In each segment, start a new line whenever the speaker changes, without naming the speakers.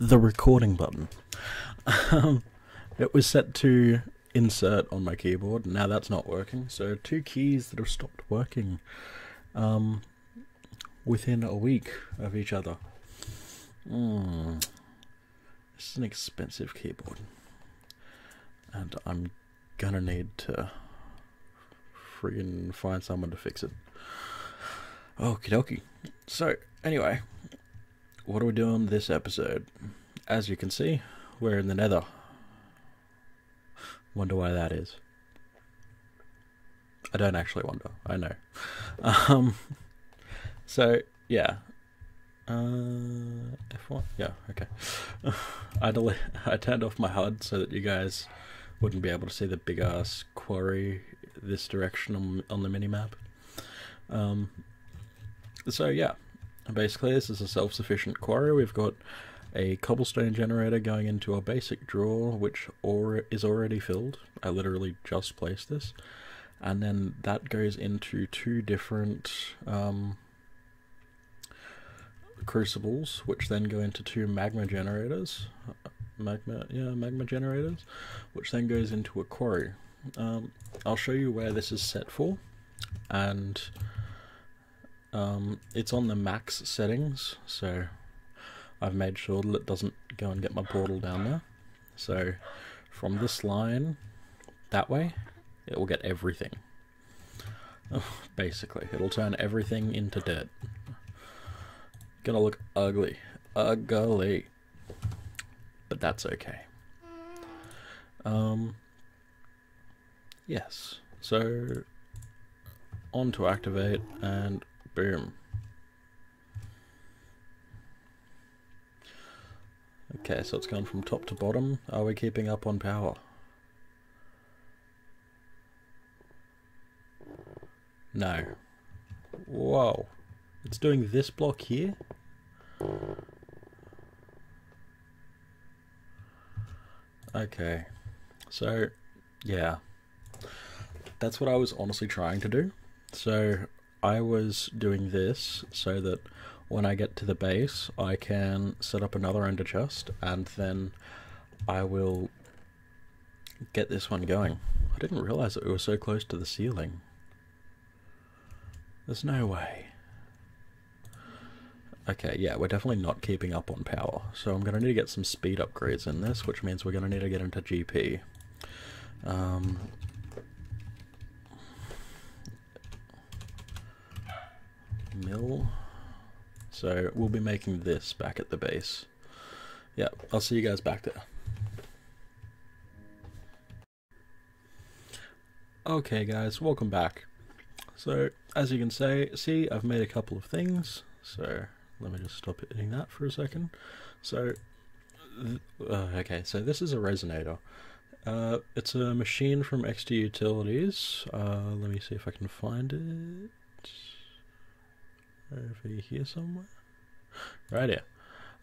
the recording button. It was set to insert on my keyboard, now that's not working, so two keys that have stopped working within a week of each other. This is an expensive keyboard, and I'm gonna need to friggin' find someone to fix it. Okie dokie. So, anyway, what are we doing this episode? As you can see, we're in the nether. Wonder why that is. I don't actually wonder, I know. So, yeah. F1? Yeah, okay. I turned off my HUD so that you guys wouldn't be able to see the big ass quarry this direction on the minimap. So yeah, basically this is a self-sufficient quarry. We've got a cobblestone generator going into a basic drawer which is already filled. I literally just placed this, and then that goes into two different crucibles, which then go into two magma generators. Magma generators, which then goes into a quarry. I'll show you where this is set for, and it's on the max settings, so I've made sure that it doesn't go and get my portal down there. So from this line that way, it will get everything. Basically, it'll turn everything into dirt. Gonna look ugly. Ugly. But that's okay. Yes. So on to activate, and boom. Okay, so it's gone from top to bottom. Are we keeping up on power? No. Whoa. It's doing this block here? Okay. So, yeah. That's what I was honestly trying to do. So, I was doing this so that when I get to the base, I can set up another ender chest, and then I will get this one going. I didn't realize that we were so close to the ceiling. There's no way. Okay, yeah, we're definitely not keeping up on power, so I'm going to need to get some speed upgrades in this, which means we're going to need to get into GP. Mill. So we'll be making this back at the base. Yeah, I'll see you guys back there. Okay guys, welcome back. So as you can see, I've made a couple of things. So let me just stop hitting that for a second. So, okay, so this is a resonator. It's a machine from XT Utilities. Let me see if I can find it. Over here somewhere. Right here.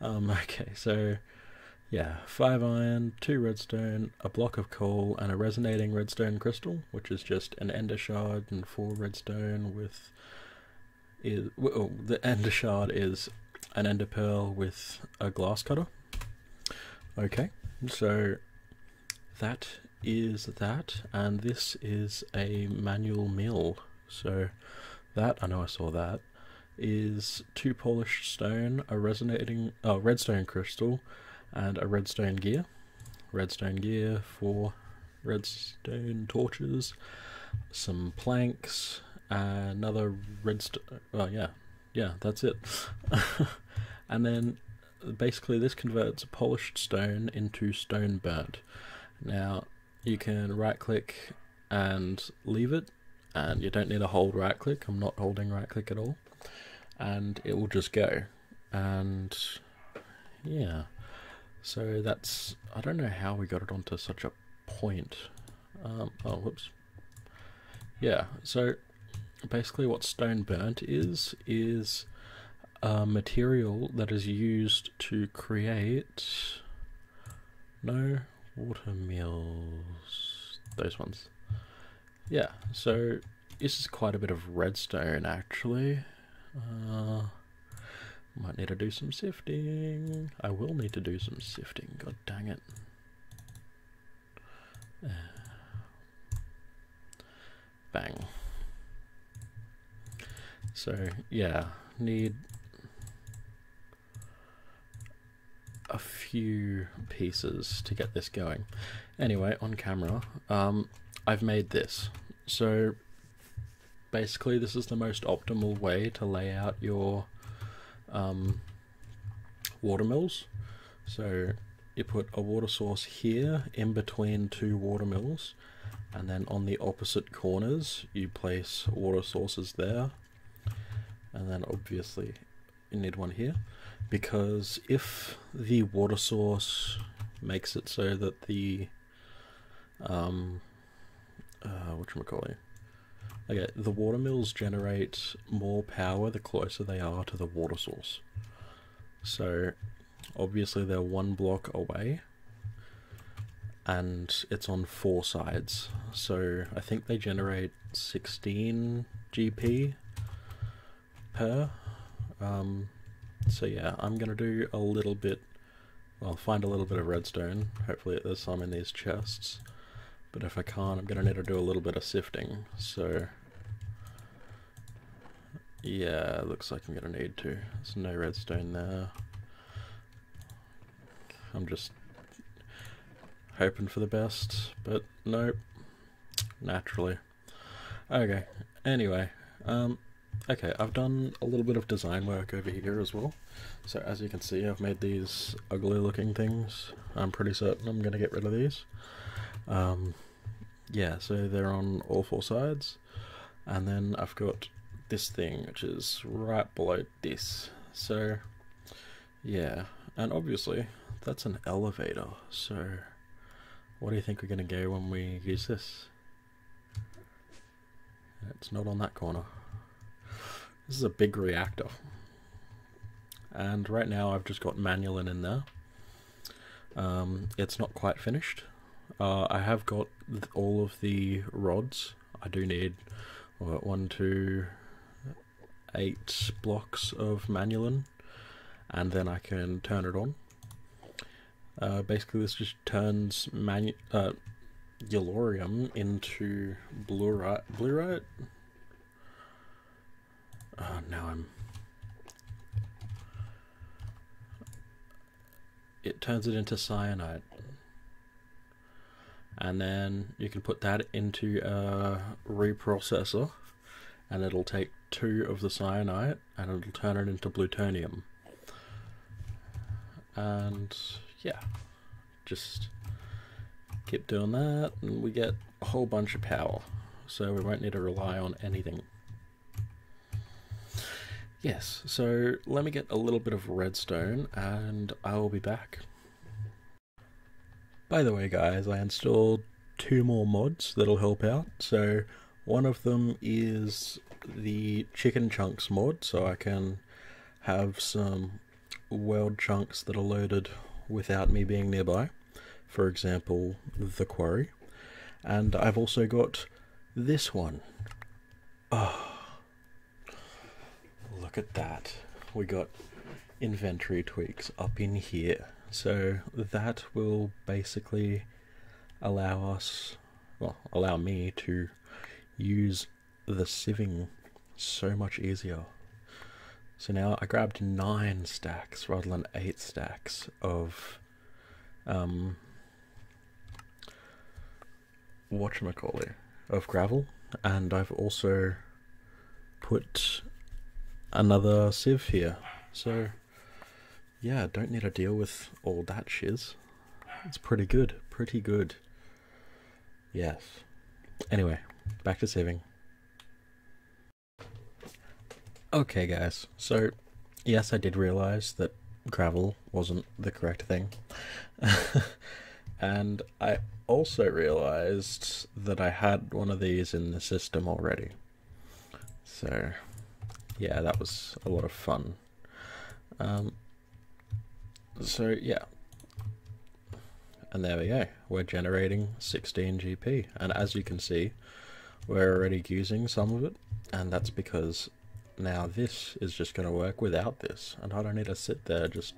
Okay, so yeah, 5 iron, 2 redstone, a block of coal, and a resonating redstone crystal, which is just an ender shard and 4 redstone with the ender shard is an ender pearl with a glass cutter. Okay, so that is that, and this is a manual mill. So that, I know I saw that, is 2 polished stone, a redstone crystal, and a redstone gear. Redstone gear, 4 redstone torches, some planks, another redstone. Oh yeah, that's it. And then basically this converts polished stone into stone burnt. Now you can right click and leave it, and you don't need to hold right click. I'm not holding right click at all, and it will just go. And yeah, so that's, I don't know how we got it onto such a point. Oh whoops. Yeah, so basically what stone burnt is a material that is used to create water mills, those ones. Yeah, so this is quite a bit of redstone actually. Might need to do some sifting. I will need to do some sifting, god dang it. Bang. So yeah, need a few pieces to get this going. Anyway, on camera, I've made this. So basically this is the most optimal way to lay out your water mills. So you put a water source here in between two water mills, and then on the opposite corners you place water sources there, and then obviously you need one here, because if the water source makes it so that the the water mills generate more power the closer they are to the water source. So obviously they're one block away and it's on 4 sides, so I think they generate 16 GP per. So yeah, I'm gonna do a little bit, well, find a little bit of redstone. Hopefully there's some in these chests, but if I can't, I'm gonna need to do a little bit of sifting. So yeah, looks like I'm gonna need to. There's no redstone there. I'm just hoping for the best, but nope, naturally. Okay, anyway, okay, I've done a little bit of design work over here as well. So as you can see, I've made these ugly looking things. I'm pretty certain I'm going to get rid of these. Yeah, so they're on all 4 sides. And then I've got this thing, which is right below this. So, yeah, and obviously that's an elevator. So, what do you think we're going to go when we use this? It's not on that corner. This is a big reactor, and right now I've just got manulin in there. It's not quite finished. I have got all of the rods. I do need 1, 2, 8 blocks of manulin, and then I can turn it on. Basically this just turns yellorium into bluerite. It turns it into cyanide, and then you can put that into a reprocessor, and it'll take 2 of the cyanide and it'll turn it into plutonium. And yeah, just keep doing that and we get a whole bunch of power, so we won't need to rely on anything. Yes, so let me get a little bit of redstone and I will be back. By the way guys, I installed 2 more mods that'll help out. So one of them is the chicken chunks mod, so I can have some world chunks that are loaded without me being nearby. For example, the quarry. And I've also got this one. Oh, look at that. We got inventory tweaks up in here. So that will basically allow me to use the sieving so much easier. So now I grabbed 9 stacks rather than 8 stacks of of gravel, and I've also put another sieve here. So yeah, don't need to deal with all that shiz. It's pretty good, pretty good. Yes. Anyway, back to sieving. Okay guys, so yes, I did realize that gravel wasn't the correct thing. And I also realized that I had one of these in the system already. So yeah, that was a lot of fun. So yeah, and there we go, we're generating 16 GP, and as you can see, we're already using some of it, and that's because now this is just going to work without this, and I don't need to sit there just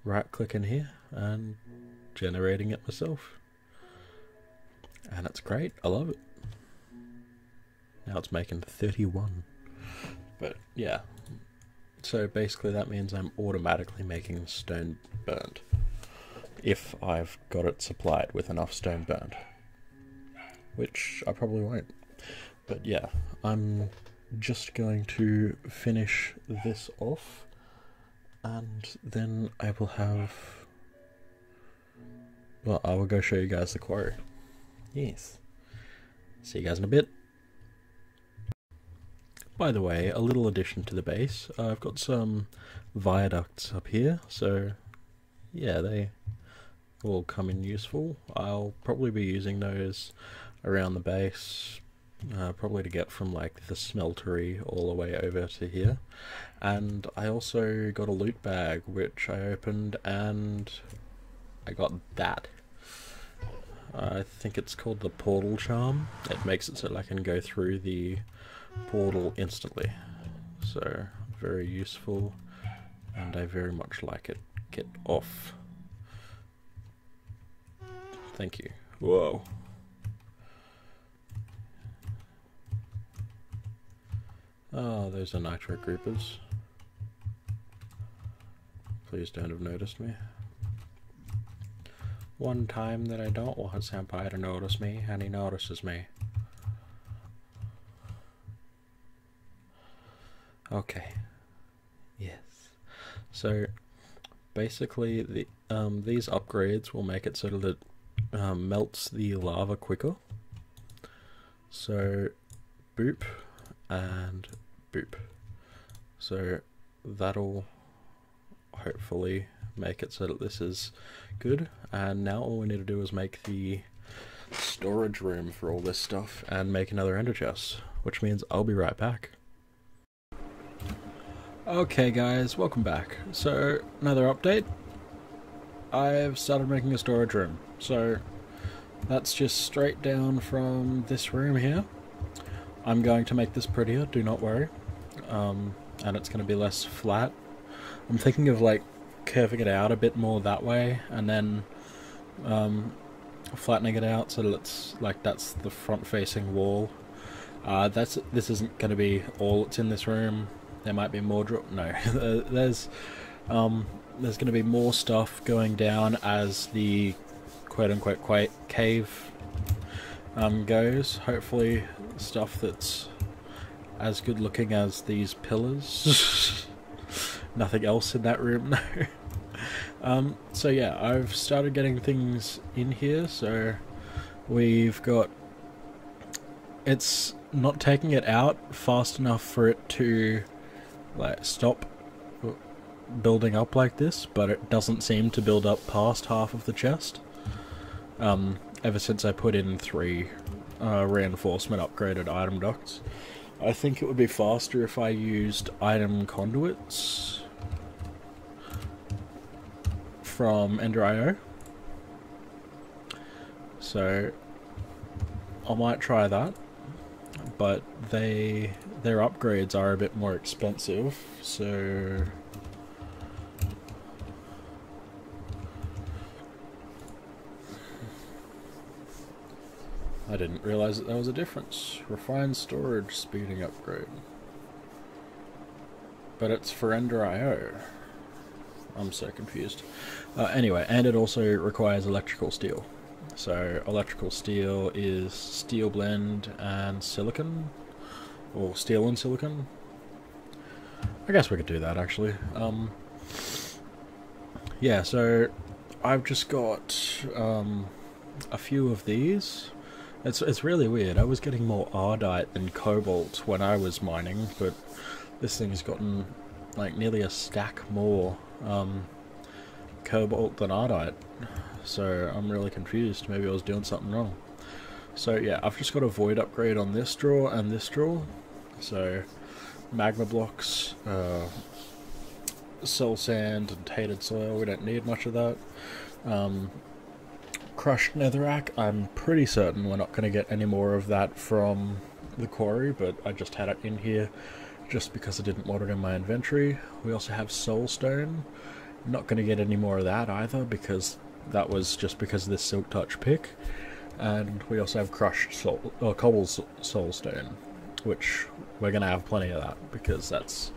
right clicking here and generating it myself. And it's great, I love it. Now it's making 31. But yeah, so basically that means I'm automatically making stone burnt if I've got it supplied with enough stone burnt, which I probably won't. But yeah, I'm just going to finish this off, and then I will have, well, I will go show you guys the quarry. Yes. See you guys in a bit. By the way, a little addition to the base. I've got some viaducts up here, so yeah, they will come in useful. I'll probably be using those around the base, probably to get from like the smeltery all the way over to here. And I also got a loot bag which I opened, and I got that. I think it's called the portal charm. It makes it so that I can go through the portal instantly. So very useful, and I very much like it. Get off. Thank you. Whoa. Oh, those are nitro groupers. Please don't have noticed me. One time that I don't want Senpai to notice me, and he notices me. Okay. Yes. So basically, the these upgrades will make it so that it melts the lava quicker. So boop and boop. So that'll hopefully make it so that this is good. And now all we need to do is make the storage room for all this stuff and make another ender chest, which means I'll be right back. Okay guys, welcome back. So, another update. I've started making a storage room. So, that's just straight down from this room here. I'm going to make this prettier, do not worry. And it's going to be less flat. I'm thinking of like curving it out a bit more that way, and then flattening it out so that it's like that's the front facing wall. This isn't going to be all that's in this room. There might be more there's going to be more stuff going down as the quote-unquote cave goes. Hopefully stuff that's as good looking as these pillars. Nothing else in that room, no. So yeah, I've started getting things in here. So we've got, it's not taking it out fast enough for it to like stop building up like this, but it doesn't seem to build up past half of the chest. Ever since I put in 3 reinforcement upgraded item ducts. I think it would be faster if I used item conduits from Ender.io. So I might try that, but their upgrades are a bit more expensive, so I didn't realize that there was a difference. Refined storage speeding upgrade. But it's for Ender.io. I'm so confused. Anyway, and it also requires electrical steel. So electrical steel is steel blend and silicon, or steel and silicon. I guess we could do that actually. Yeah, so I've just got a few of these. It's really weird. I was getting more ardite than cobalt when I was mining, but this thing's gotten like nearly a stack more cobalt than ardite. So I'm really confused. Maybe I was doing something wrong. So yeah, I've just got a void upgrade on this drawer and this drawer. So magma blocks, soul sand and tainted soil. We don't need much of that. Crushed netherrack, I'm pretty certain we're not going to get any more of that from the quarry, but I just had it in here just because I didn't want it in my inventory. We also have soulstone. Not going to get any more of that either, because that was just because of this silk touch pick. And we also have crushed cobble soulstone, which we're going to have plenty of that because that's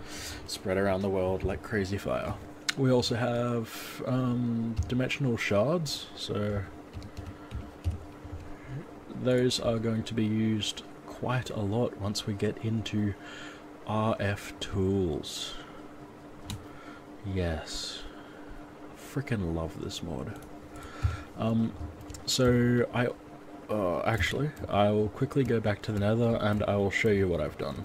spread around the world like crazy fire. We also have dimensional shards, so those are going to be used quite a lot once we get into RF tools. Yes, freaking love this mod. So actually, I will quickly go back to the nether and I will show you what I've done.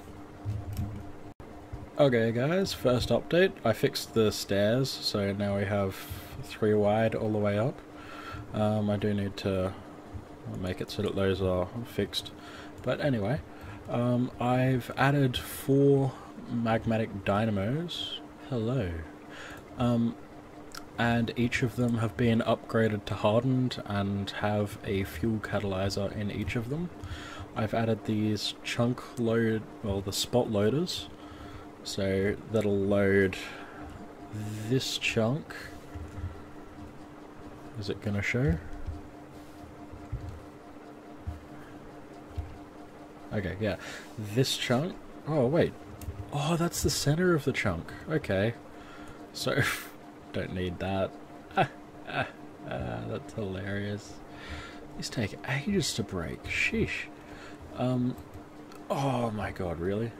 Okay guys, first update, I fixed the stairs, so now we have 3 wide all the way up. I do need to make it so that those are fixed. But anyway, I've added 4 magmatic dynamos. Hello. And each of them have been upgraded to hardened and have a fuel catalyzer in each of them. I've added these the spot loaders, so that'll load this chunk. Is it gonna show? Okay, yeah, this chunk. Oh wait, oh that's the center of the chunk. Okay, so don't need that. That's hilarious. These take ages to break. Sheesh. Oh my god, really?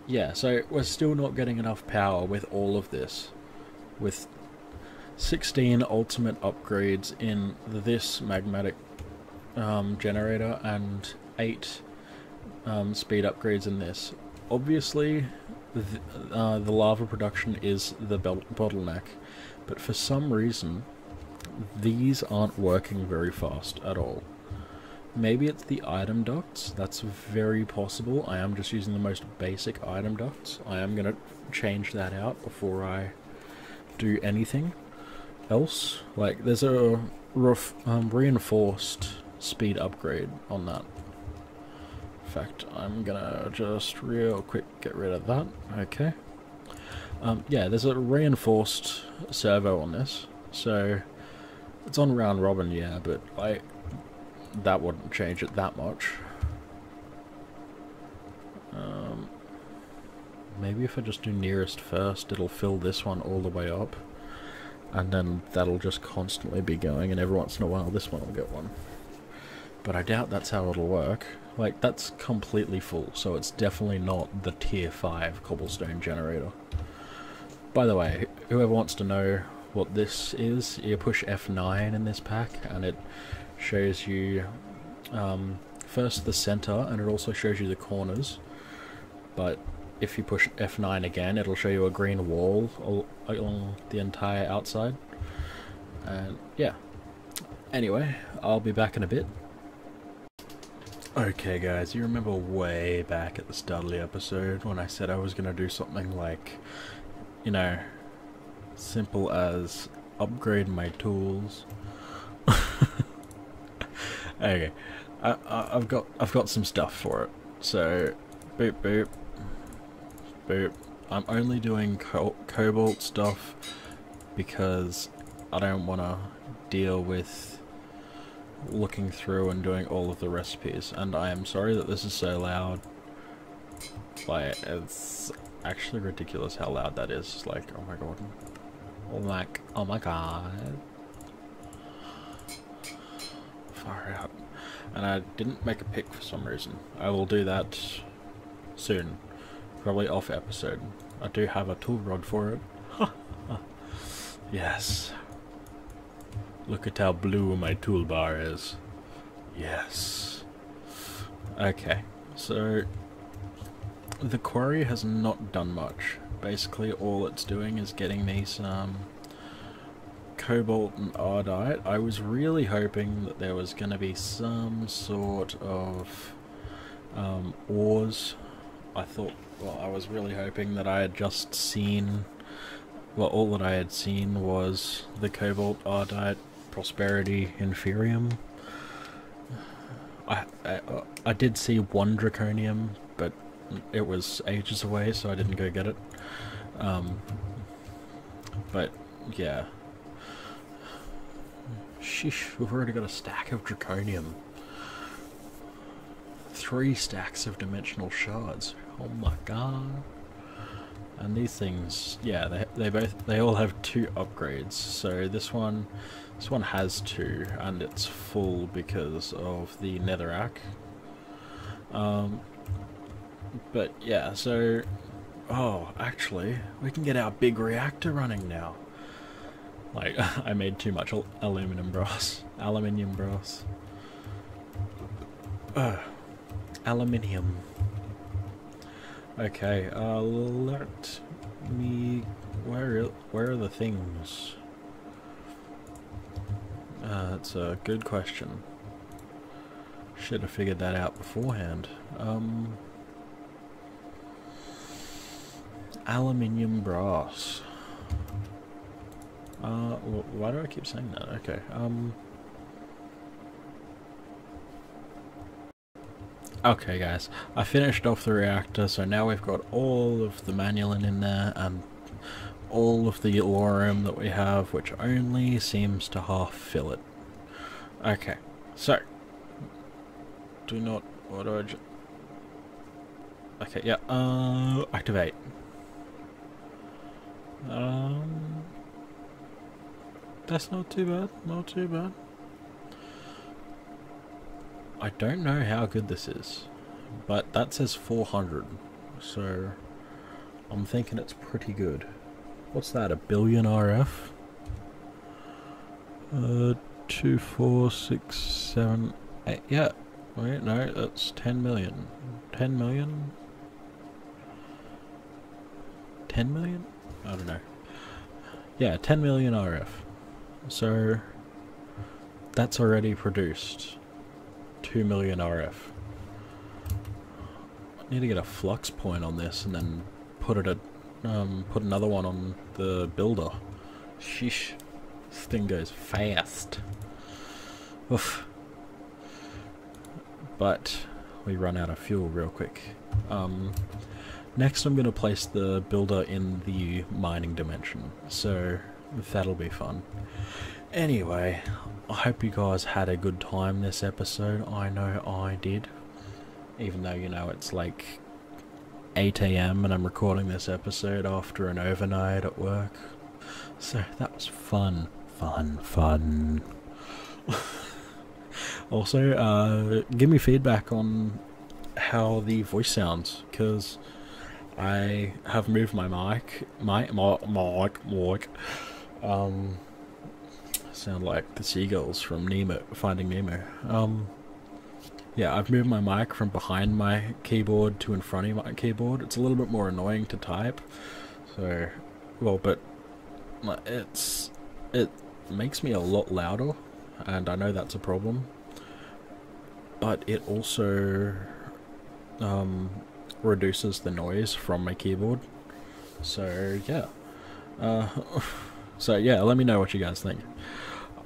Yeah, so we're still not getting enough power with all of this. With 16 ultimate upgrades in this magmatic generator and 8 speed upgrades in this. Obviously, the lava production is the bottleneck, but for some reason, these aren't working very fast at all. Maybe it's the item ducts, that's very possible. I am just using the most basic item ducts. I am going to change that out before I do anything else. Like, there's a reinforced speed upgrade on that. In fact, I'm gonna just real quick get rid of that. Okay. Yeah, there's a reinforced servo on this, so it's on round robin, yeah, but that wouldn't change it that much. Maybe if I just do nearest first, it'll fill this one all the way up, and then that'll just constantly be going, and every once in a while this one will get one. But I doubt that's how it'll work. Like, that's completely full, so it's definitely not the tier 5 cobblestone generator. By the way, whoever wants to know what this is, you push F9 in this pack, and it shows you first the center, and it also shows you the corners. But if you push F9 again, it'll show you a green wall along the entire outside. And yeah. Anyway, I'll be back in a bit. Okay guys, you remember way back at the start of the episode when I said I was going to do something like, you know, simple as upgrade my tools? Okay, I've got some stuff for it. So, boop boop, boop. I'm only doing cobalt stuff because I don't want to deal with looking through and doing all of the recipes, and I am sorry that this is so loud. Like, it's actually ridiculous how loud that is. Like, oh my god. Oh my god. Far out. And I didn't make a pick for some reason. I will do that soon. Probably off episode. I do have a tool rod for it. Yes. Look at how blue my toolbar is. Yes. Okay, so the quarry has not done much. Basically all it's doing is getting me some cobalt and ardite. I was really hoping that there was going to be some sort of ores. I was really hoping that I had just seen, well, all that I had seen was the cobalt, ardite, prosperity, inferium. I did see one draconium, but it was ages away, so I didn't go get it. But yeah. Sheesh, we've already got a stack of draconium. 3 stacks of dimensional shards. Oh my god. And these things, yeah, they all have 2 upgrades. So this one has 2, and it's full because of the netherrack. But yeah, so actually, we can get our big reactor running now. Like, I made too much aluminium brass. Aluminium. Okay, let me... Where are the things? That's a good question. Should have figured that out beforehand. Aluminium brass. Why do I keep saying that? Okay, okay guys, I finished off the reactor, so now we've got all of the manulin in there, and all of the yellorium that we have, which only seems to half fill it. Okay, so, okay, yeah, activate. That's not too bad, not too bad. I don't know how good this is, but that says 400, so I'm thinking it's pretty good. What's that, a billion RF? 2, 4, 6, 7, 8, yeah, wait, no, that's 10 million. 10 million? 10 million? I don't know. Yeah, 10 million RF. So, that's already produced 2 million RF. I need to get a flux point on this and then put another one on the builder. Sheesh. This thing goes fast. Oof. But we run out of fuel real quick. Next I'm going to place the builder in the mining dimension, so that'll be fun. Anyway, I hope you guys had a good time this episode. I know I did. Even though, you know, it's like 8 AM and I'm recording this episode after an overnight at work. So that was fun. Fun. Also, give me feedback on how the voice sounds, because I have moved my mic. Sound like the seagulls from Finding Nemo. Yeah, I've moved my mic from behind my keyboard to in front of my keyboard. It's a little bit more annoying to type. So, well, but it makes me a lot louder, and I know that's a problem. But it also reduces the noise from my keyboard. So yeah. So yeah, let me know what you guys think.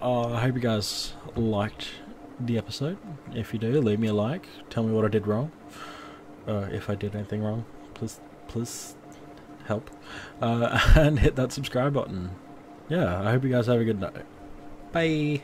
I hope you guys liked the episode. If you do, leave me a like. Tell me what I did wrong. If I did anything wrong, please help. And hit that subscribe button. Yeah, I hope you guys have a good night. Bye.